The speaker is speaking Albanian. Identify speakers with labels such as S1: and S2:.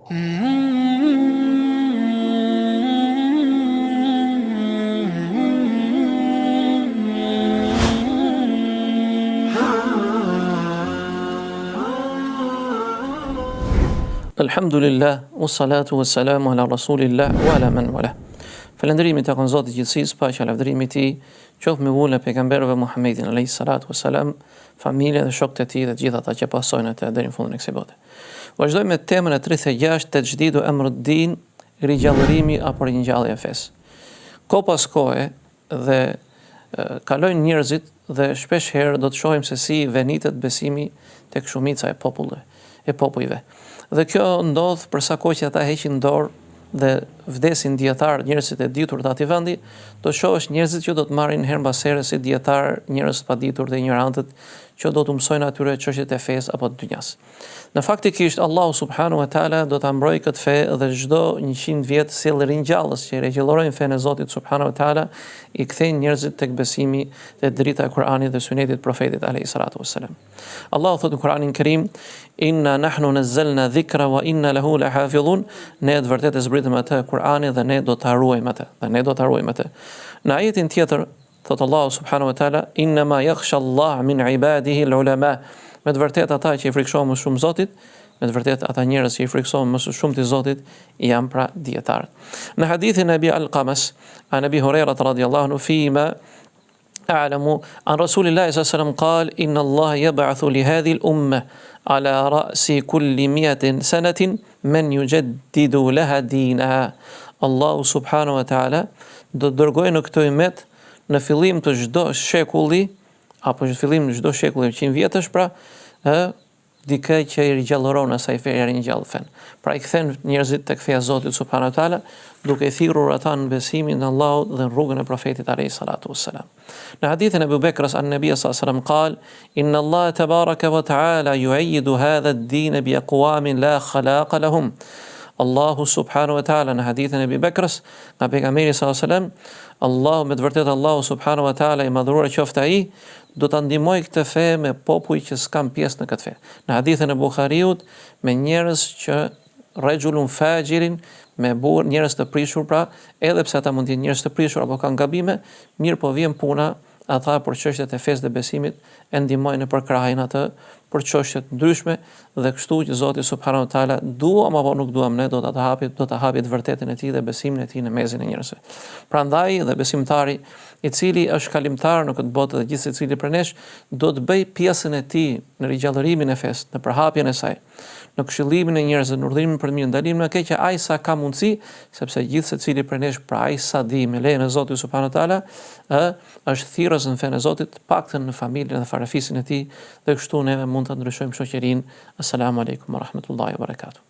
S1: Alhamdulillah, wassalatu wassalamu ala rasulillah wa ala man wala. Falëndërimi tek Zoti i gjithësisë, paqja e lavdërimi i tij qoftë me vullën e pejgamberëve Muhammedin alayhi salatu wassalam, familja dhe shokët e tij dhe të gjithë ata që pasojnë atë deri në fundin e kësaj bote. Vazhdojmë me temën e 36, tajdidu amruddin, rigjallërimi apo ringjallja e fesë. Kohë pas kohe dhe kalojnë njerëzit dhe shpesh herë do të shohim se si venitet besimi tek shumica e popujve. Dhe kjo ndodh për sa kohë që ata heqin dorë dhe vdesin dietar, njerëzit e ditur të atij vendi, do shohësh njerëzit që do të marrin her mbas here si dietar, njerëz të paditur dhe ignorantët që do të mësojnë atyre çështjet e fesë apo të dynjas. Në faktikisht Allahu subhanahu wa taala do ta mbrojë këtë fe dhe çdo 100 vjet sjell ringjallës që rigjallërojnë fenë e Zotit subhanahu wa taala, i kthejnë njerëzit tek besimi te drita e Kuranit dhe sunetit profetit alayhi salatu wassalam. Allahu thotë në Kuranin Kerim: Inna nahnu nazzalna dhikra wa inna lahu lahafidhun. Ne të vërtetë zbritëm atë Kur'anin dhe ne do ta ruajmë atë. Në ajetin tjetër thotë Allahu subhanahu wa taala: Inna ma yakhsha Allah min ibadihi al-ulama. Me të vërtetë ata që i frikësojnë më shumë Zotit, me të vërtetë ata njerëz që i frikësojnë më shumë të Zotit janë pra dietarët. Në hadithin e Abi Alqamas, an Abi Hurairah radhiyallahu anhu fima أعلم عن رسول الله صلى الله عليه وسلم قال إن الله يبعث لهذه الأمة على رأس كل 100 سنة من يجدد لها دينها. الله سبحانه وتعالى do dërgojë në këtë umet në fillim të çdo shekulli apo në fillim të çdo shekulli 100 vjetësh pra dikë që i rigjallëron asaj feje ringjall fen. Pra i kthen njerëzit tek feja e Zotit subhanahu wa taala, duke i thirrur ata në besimin në Allahut dhe në rrugën e profetit alayhi salatu wassalam. Në hadithin e Abu Bekrs an-Nabi sallallahu alaihi wasallam قال إن الله تبارك وتعالى يؤيد هذا الدين بأقوام لا خلاق لهم. Allahu subhanahu wa taala në hadithin e Abu Bekrs nga pejgamberi sallallahu alaihi wasallam, Allahu me të vërtetë Allahu subhanahu wa taala i madhruar qoftë ai, do ta ndihmoj këtë fe me popull që s'kan pjesë në këtë fe. Në hadithin e Buhariut me njerëz që rajulun fajirin, me burr njerëz të prishur, pra edhe pse ata mund të jenë njerëz të prishur apo kanë gabime, mirë po vjen puna ata për çështjet e fesë dhe besimit e ndihmojnë në përkrahin atë për çështje të ndryshme dhe kështu që Zoti subhanahu wa taala duam apo nuk duam ne do ta hapi të vërtetën e tij dhe besimin e tij në mesin e njerëzve. Prandaj dhe besimtari i cili është kalimtar në këtë botë dhe gjithsesi i cili prej nesh do të bëj pjesën e tij në rigjallërimin e fesë, në përhapjen e saj, në këshillimin e njerëzve, në urdhrimin për mirë, ndalimin nga keqja, ai sa ka mundësi, sepse gjithsesi prej nesh pra ai sa di me lejen e Zotit subhanahu wa taala, është thirrës në fenë e Zotit, paktën në familjen dhe farafisin e tij, dhe kështu neve mund të ndryshojmë shoqërinë. Assalamu alaikum wa rahmatullahi wa barakatuh.